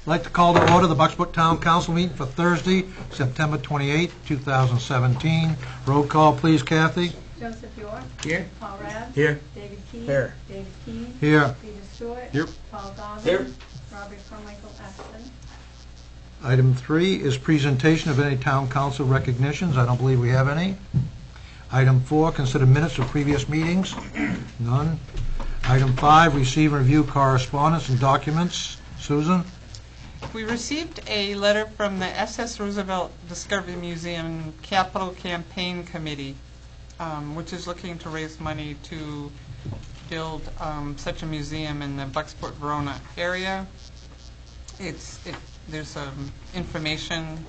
I'd like to call to order the Bucksburg Town Council meeting for Thursday, September 28, 2017. Roll call, please, Kathy. Joseph York. Here. Paul Rabb. Here. David Key. Here. David Keane. Here. Peter Stewart. Here. Paul Goldman. Here. Robert Carmichael absent. Item 3 is presentation of any town council recognitions. I don't believe we have any. Item 4, consider minutes of previous meetings. None. Item 5, receive and review correspondence and documents. Susan? We received a letter from the S.S. Roosevelt Discovery Museum Capital Campaign Committee, which is looking to raise money to build such a museum in the Bucksport-Verona area. There's information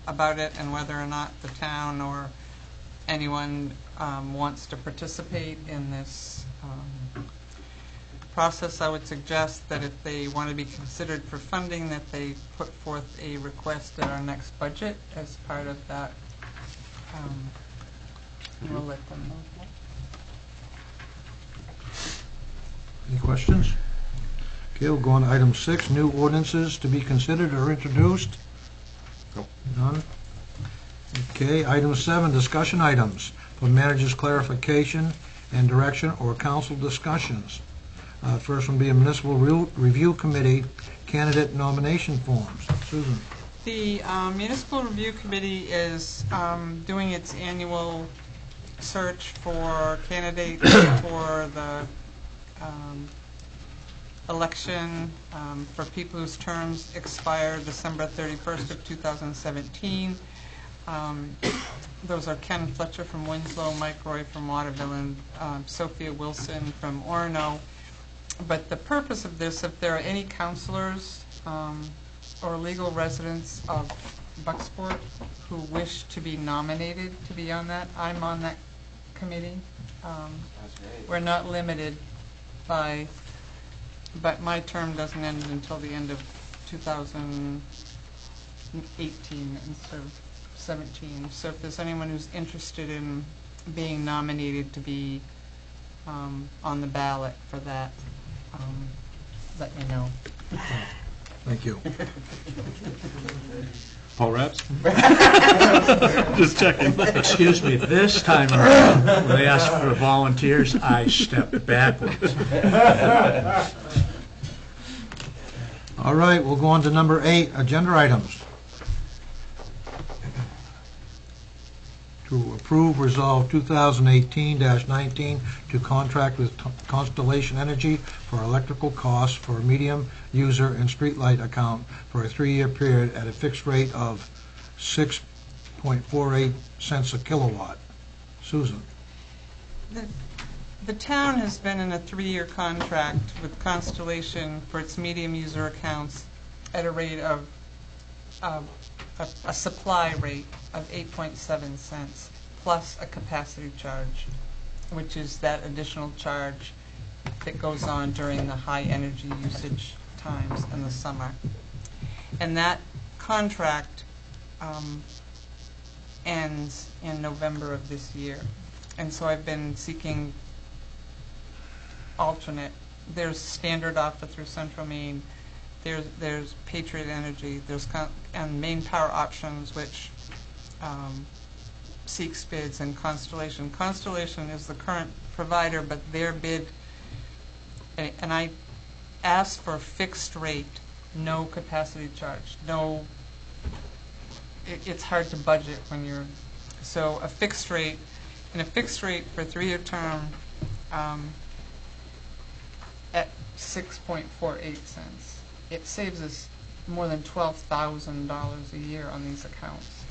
about it and whether or not the town or anyone wants to participate in this process. I would suggest that if they want to be considered for funding, that they put forth a request at our next budget as part of that. We'll let them know that. Any questions? Okay, we'll go on to item 6, new ordinances to be considered or introduced. Nope. None. Okay, item 7, discussion items for manager's clarification and direction or council discussions. First one be a municipal review committee candidate nomination forms. Susan. The Municipal Review Committee is doing its annual search for candidates for the election for people whose terms expire December 31st of 2017. Those are Ken Fletcher from Winslow, Mike Roy from Waterville, and Sophia Wilson from Orono. But the purpose of this, if there are any counselors or legal residents of Bucksport who wish to be nominated to be on that, I'm on that committee. We're not limited by, but my term doesn't end until the end of 2018 instead of 17. So if there's anyone who's interested in being nominated to be on the ballot for that, let me know. Thank you. Paul Raps? Just checking. Excuse me, this time around, when they asked for volunteers, I stepped backwards. All right, we'll go on to number 8, agenda items. To approve Resolve 2018-19 to contract with Constellation Energy for electrical costs for a medium user and streetlight account for a 3-year period at a fixed rate of 6.48 cents a kilowatt. Susan. The town has been in a 3-year contract with Constellation for its medium user accounts at a rate of a supply rate of 8.7 cents plus a capacity charge, which is that additional charge that goes on during the high energy usage times in the summer. And that contract ends in November of this year. And so I've been seeking alternate. There's standard offer through Central Maine. There's Patriot Energy. And Maine Power Options, which seeks bids, and Constellation. Constellation is the current provider, but their bid, and I asked for a fixed rate, no capacity charge, no. It's hard to budget when you're so a fixed rate, and a fixed rate for a 3-year term at 6.48 cents. It saves us more than $12,000 a year on these accounts.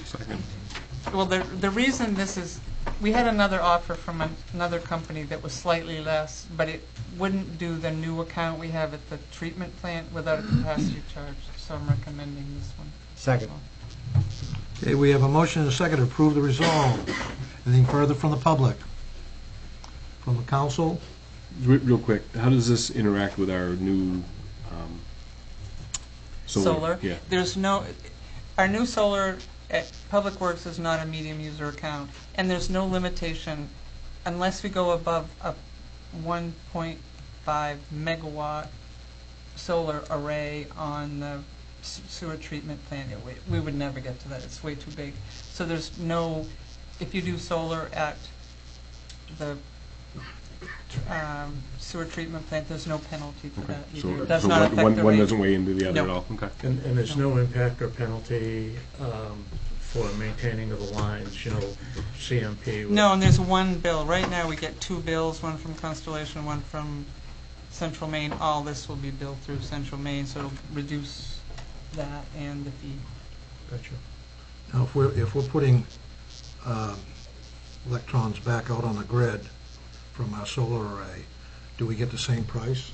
Second. Well, the reason this is, we had another offer from another company that was slightly less, but it wouldn't do the new account we have at the treatment plant without a capacity charge. So I'm recommending this one. Second. Okay, we have a motion and a second to approve the resolve. Anything further from the public? From the council? Real quick, how does this interact with our new solar? Yeah. There's no, our new solar at Public Works is not a medium user account, and there's no limitation unless we go above a 1.5 megawatt solar array on the sewer treatment plant. We would never get to that. It's way too big. So there's no, if you do solar at the sewer treatment plant, there's no penalty for Okay, that so either. It does so not one- affect one the one rate. doesn't weigh into the other No. at all? Okay. And there's no impact or penalty for maintaining of the lines, you know, CMP? No, and there's one bill. Right now, we get two bills, one from Constellation, one from Central Maine. All this will be billed through Central Maine, so it'll reduce that and the fee. Gotcha. Now, if we're putting electrons back out on the grid from our solar array, do we get the same price?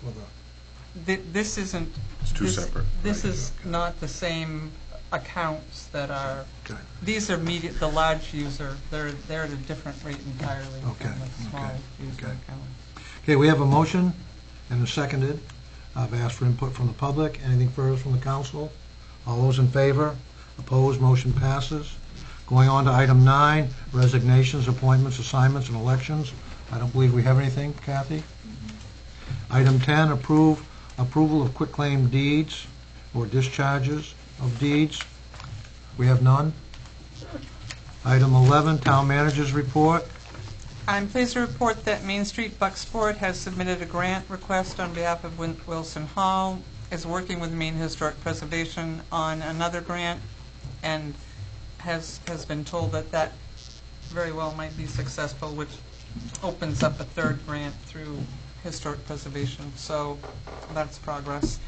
For the, This isn't. It's two this- separate. This Right, is okay. not the same accounts that are, okay, these are the large user, they're at a different rate entirely Okay, from the small okay, user okay. account. Okay, we have a motion and a seconded. I've asked for input from the public. Anything further from the council? All those in favor? Opposed? Motion passes. Going on to item 9, resignations, appointments, assignments, and elections. I don't believe we have anything, Kathy. Item 10, approval of quitclaim deeds or discharges of deeds. We have none. Item 11, town manager's report. I'm pleased to report that Main Street Bucksport has submitted a grant request on behalf of Wilson Hall, is working with Maine Historic Preservation on another grant, and has been told that that very well might be successful, which opens up a third grant through Historic Preservation. So that's progress.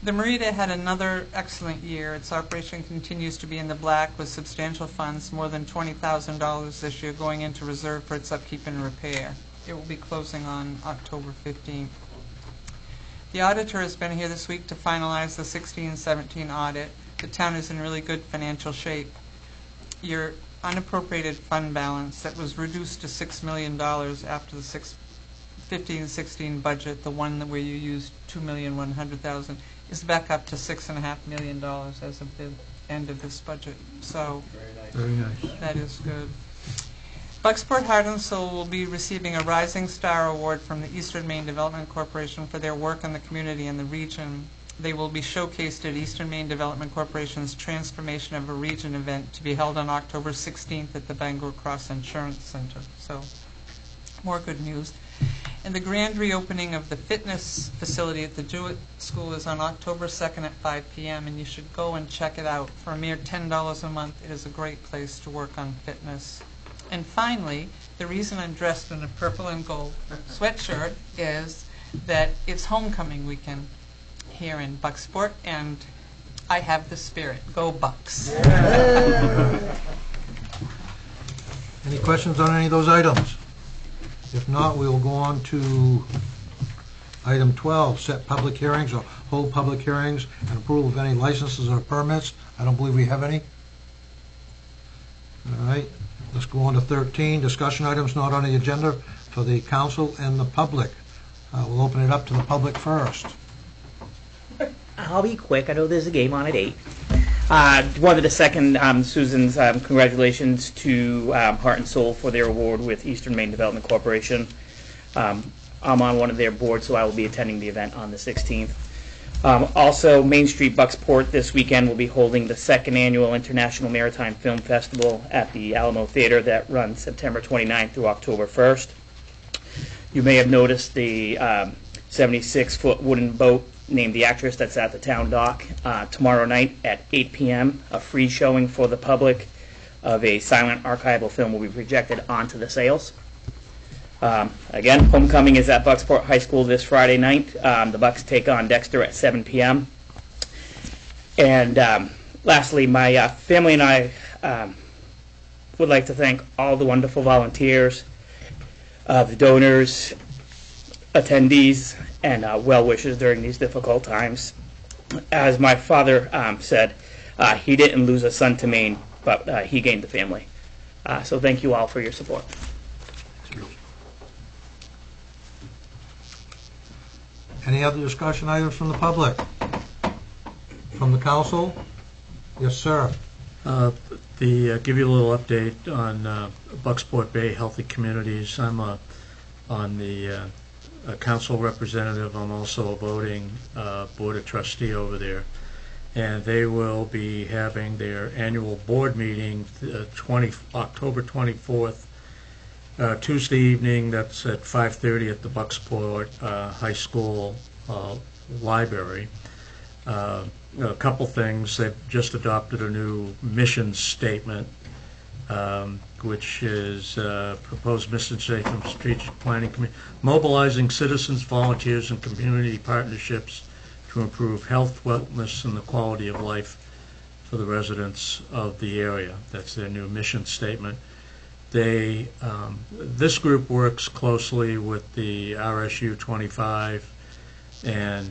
The Merida had another excellent year. Its operation continues to be in the black with substantial funds, more than $20,000 this year going into reserve for its upkeep and repair. It will be closing on October 15th. The auditor has been here this week to finalize the 16-17 audit. The town is in really good financial shape. Your unappropriated fund balance that was reduced to $6 million after the 15-16 budget, the one where you used $2,100,000, is back up to $6.5 million as of the end of this budget. So Very nice. that is good. Bucksport Heart and Soul will be receiving a Rising Star Award from the Eastern Maine Development Corporation for their work in the community and the region. They will be showcased at Eastern Maine Development Corporation's Transformation of a Region event to be held on October 16th at the Bangor Cross Insurance Center. So more good news. And the grand reopening of the fitness facility at the Jewett School is on October 2nd at 5 p.m., and you should go and check it out. For a mere $10 a month, it is a great place to work on fitness. And finally, the reason I'm dressed in a purple and gold sweatshirt is that it's homecoming weekend here in Bucksport, and I have the spirit. Go Bucks. Any questions on any of those items? If not, we will go on to item 12, set public hearings or hold public hearings and approval of any licenses or permits. I don't believe we have any. All right, let's go on to 13, discussion items not on the agenda for the council and the public. We'll open it up to the public first. I'll be quick. I know there's a game on at 8. Wanted to second Susan's congratulations to Heart and Soul for their award with Eastern Maine Development Corporation. I'm on one of their boards, so I will be attending the event on the 16th. Also, Main Street Bucksport this weekend will be holding the second annual International Maritime Film Festival at the Alamo Theater that runs September 29th through October 1st. You may have noticed the 76-foot wooden boat named The Actress that's at the town dock. Tomorrow night at 8 p.m., a free showing for the public of a silent archival film will be projected onto the sails. Again, homecoming is at Bucksport High School this Friday night. The Bucks take on Dexter at 7 p.m. And lastly, my family and I would like to thank all the wonderful volunteers, the donors, attendees, and well-wishers during these difficult times. As my father said, he didn't lose a son to Maine, but he gained a family. So thank you all for your support. Any other discussion items from the public? From the council? Yes, sir. Give you a little update on Bucksport Bay Healthy Communities. I'm on the a council representative. I'm also a voting board of trustee over there. And they will be having their annual board meeting October 24th, Tuesday evening. That's at 5:30 at the Bucksport High School library. A couple things. They've just adopted a new mission statement, which is proposed mission statement from Strategic Planning Committee, mobilizing citizens, volunteers, and community partnerships to improve health, wellness, and the quality of life for the residents of the area. That's their new mission statement. They, this group works closely with the RSU 25 and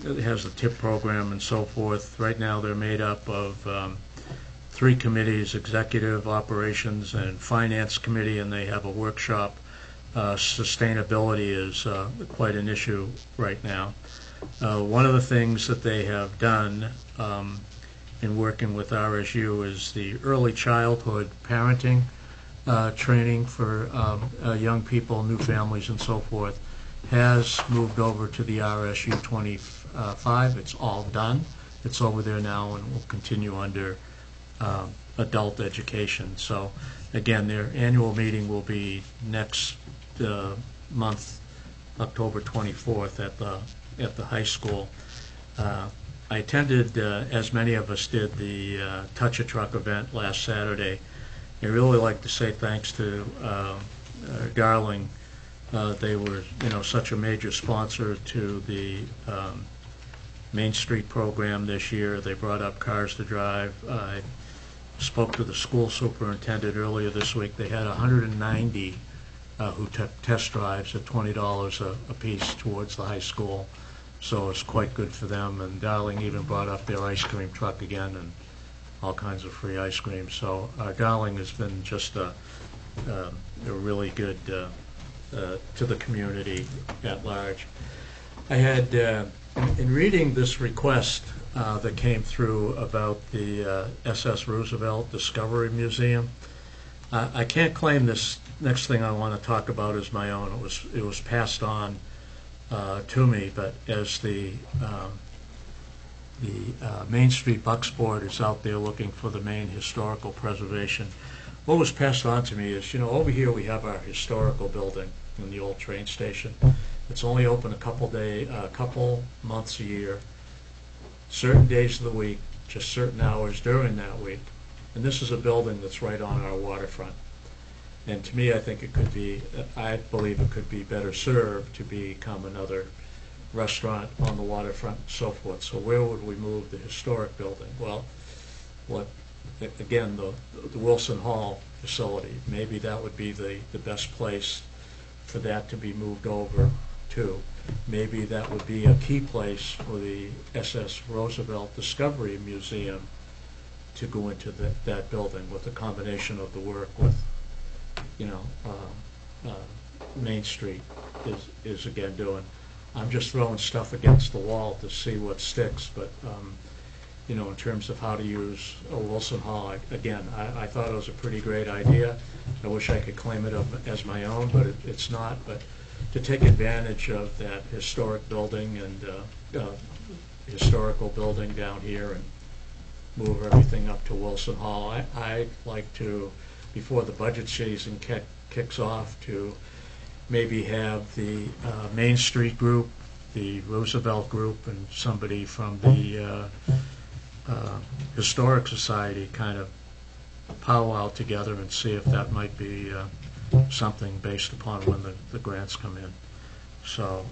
it has the TIP program and so forth. Right now they're made up of 3 committees, Executive, Operations, and Finance Committee, and they have a workshop. Sustainability is quite an issue right now. One of the things that they have done in working with RSU is the early childhood parenting training for young people, new families, and so forth has moved over to the RSU 25. It's all done. It's over there now and will continue under adult education. So again, their annual meeting will be next month, October 24th at the high school. I attended, as many of us did, the Touch a Truck event last Saturday. I'd really like to say thanks to Darling. They were, such a major sponsor to the Main Street program this year. They brought up Cars to Drive. I spoke to the school superintendent earlier this week. They had 190 who took test drives at $20 a piece towards the high school. So it's quite good for them. And Darling even brought up their ice cream truck again and all kinds of free ice cream. So Darling has been just a really good to the community at large. I had, in reading this request that came through about the SS Roosevelt Discovery Museum, I can't claim this next thing I want to talk about is my own. It was passed on to me, but as the Main Street Bucks Board is out there looking for the main historical preservation, what was passed on to me is, over here we have our historical building in the old train station. It's only open a couple months a year, certain days of the week, just certain hours during that week. And this is a building that's right on our waterfront. And to me, I believe it could be better served to become another restaurant on the waterfront and so forth. So where would we move the historic building? Well, again, the Wilson Hall facility, maybe that would be the best place for that to be moved over to. Maybe that would be a key place for the SS Roosevelt Discovery Museum to go into that building with a combination of the work with, Main Street is again doing. I'm just throwing stuff against the wall to see what sticks, but in terms of how to use a Wilson Hall, I thought it was a pretty great idea. I wish I could claim it as my own, but it's not. But to take advantage of that historic building and historical building down here and move everything up to Wilson Hall, I'd like to, before the budget season kicks off, to maybe have the Main Street group, the Roosevelt group, and somebody from the Historic Society kind of powwow together and see if that might be something based upon when the grants come in. So,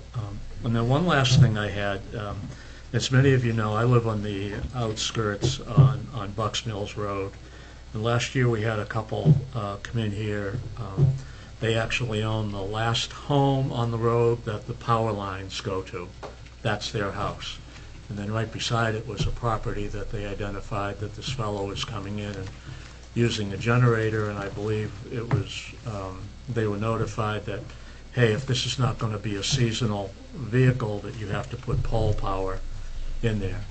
and then one last thing I had, as many of you know, I live on the outskirts on Bucks Mills Road. And last year we had a couple come in here. They actually own the last home on the road that the power lines go to. That's their house. And then right beside it was a property that they identified that this fellow was coming in and using a generator, and I believe it was, they were notified that, hey, if this is not going to be a seasonal vehicle, that you have to put pole power in there.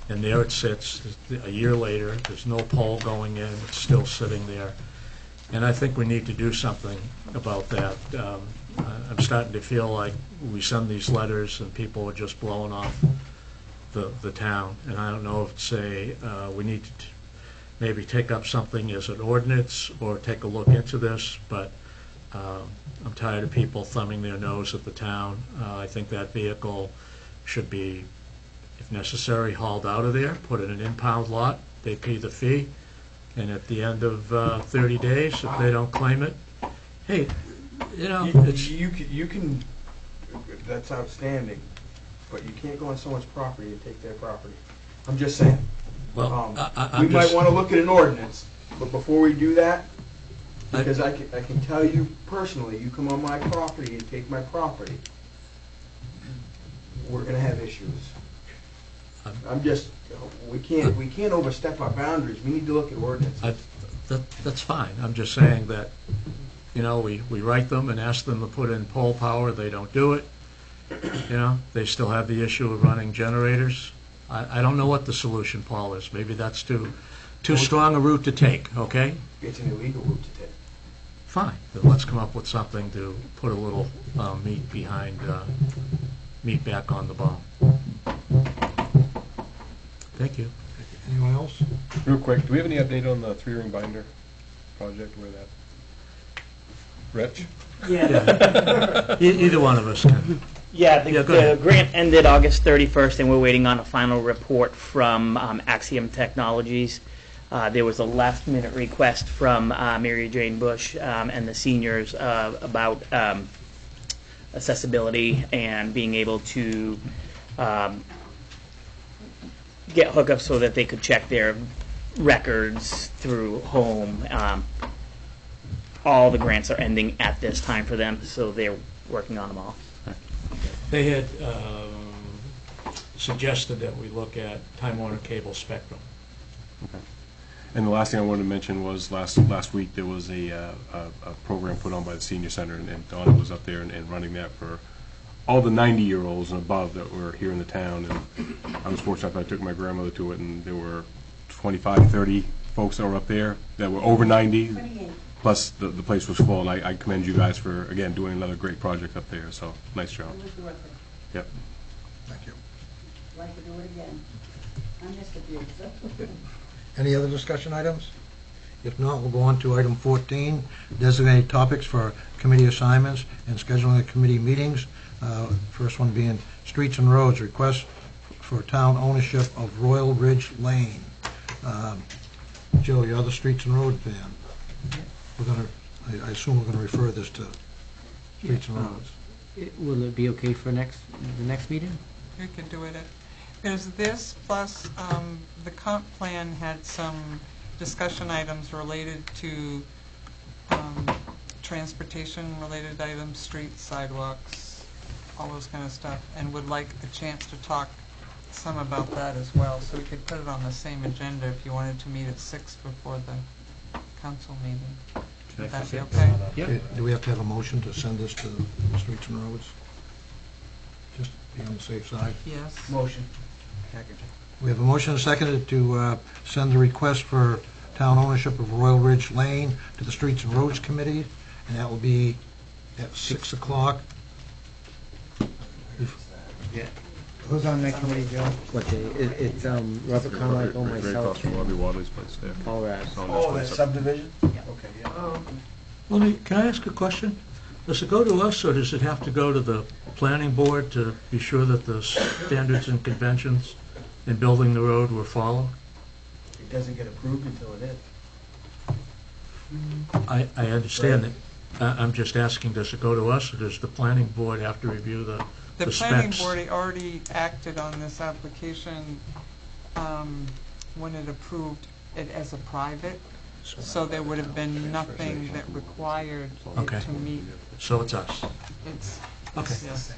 And there it sits a year later. There's no pole going in. It's still sitting there. And I think we need to do something about that. I'm starting to feel like we send these letters and people are just blowing off the town. And I don't know if, say, we need to maybe take up something as an ordinance or take a look into this, but I'm tired of people thumbing their nose at the town. I think that vehicle should be, if necessary, hauled out of there, put in an impound lot. They pay the fee, and at the end of 30 days, if they don't claim it, hey, you know, it's... You can, that's outstanding, but you can't go on someone's property and take their property. I'm just saying. Well, We might want to look at an ordinance, but before we do that, because I can tell you personally, you come on my property and take my property, we're going to have issues. I'm just, we can't overstep our boundaries. We need to look at ordinances. That's fine. I'm just saying that, you know, we write them and ask them to put in pole power. They don't do it. You know, they still have the issue of running generators. I don't know what the solution, Paul, is. Maybe that's too strong a route to take, okay? It's an illegal route to take. Fine. Then let's come up with something to put a little meat behind, meat back on the bone. Thank you. Anyone else? Real quick, do we have any update on the 3-ring binder project, where that? Rich? Yeah. Either one of us can. Yeah, Yeah, go the ahead. grant ended August 31st, and we're waiting on a final report from Axiom Technologies. There was a last-minute request from Mary Jane Bush and the seniors about accessibility and being able to get hookups so that they could check their records through home. All the grants are ending at this time for them, so they're working on them all. They had suggested that we look at Time Warner Cable Spectrum. And the last thing I wanted to mention was last week there was a program put on by the Senior Center, and Donna was up there and running that for all the 90-year-olds and above that were here in the town. And I was fortunate enough I took my grandmother to it, and there were 25, 30 folks that were up there that were over 90. 28. Plus the place was full, and I commend you guys for, again, doing another great project up there. So nice job. It was worth it. Yep. Thank you. Like to do it again. I missed a few, so. Any other discussion items? If not, we'll go on to item 14, designated topics for committee assignments and scheduling of committee meetings. First one being Streets and Roads, request for town ownership of Royal Ridge Lane. Joe, you're the Streets and Road fan. I assume we're going to refer this to Streets and Roads. Will it be okay for the next meeting? We could do it. There's this, plus the comp plan had some discussion items related to transportation-related items, streets, sidewalks, all those kind of stuff, and would like a chance to talk some about that as well. So we could put it on the same agenda if you wanted to meet at 6 before the council meeting. Would that be okay? Yep. Do we have to have a motion to send this to the Streets and Roads? Just to be on the safe side. Yes. Motion. We have a motion and a second to send the request for town ownership of Royal Ridge Lane to the Streets and Roads Committee, and that will be at 6 o'clock. Who's on that committee, Joe? What day? It's Robert Carmichael, Right across myself, from Robbie Wadley's place there. Paul Rath. It's on this Oh, that place up- subdivision? Okay, yeah. Can I ask a question? Does it go to us, or does it have to go to the planning board to be sure that the standards and conventions in building the road were followed? It doesn't get approved until it is. I understand that. I'm just asking, does it go to us, or does the planning board have to review the The specs? planning board already acted on this application when it approved it as a private, so there would have been nothing that required Okay. it to meet. So it's us. It's, Okay. yes.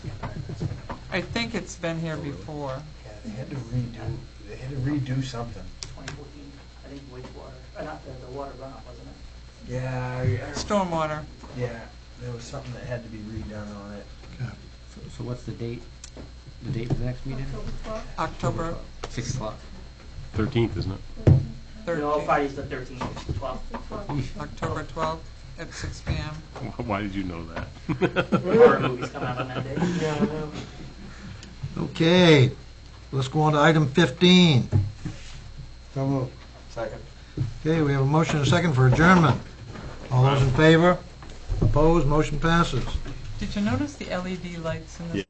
I think it's been here before. Yeah, they had to redo something. 2014, I think wastewater, not the water runoff, wasn't it? Yeah, Stormwater. yeah, there was something that had to be redone on it. So what's the date? The date for the next meeting? October 12th. October, 6 o'clock. 13th, isn't it? No, 13th, Friday's the 13th, 12th. October 12th at 6 p.m. Why did you know that? Horror movies come out on that day. Okay, let's go on to item 15. So moved. Second. Okay, we have a motion and a second for adjournment. All those in favor? Opposed? Motion passes. Did you notice the LED lights in this? Yeah.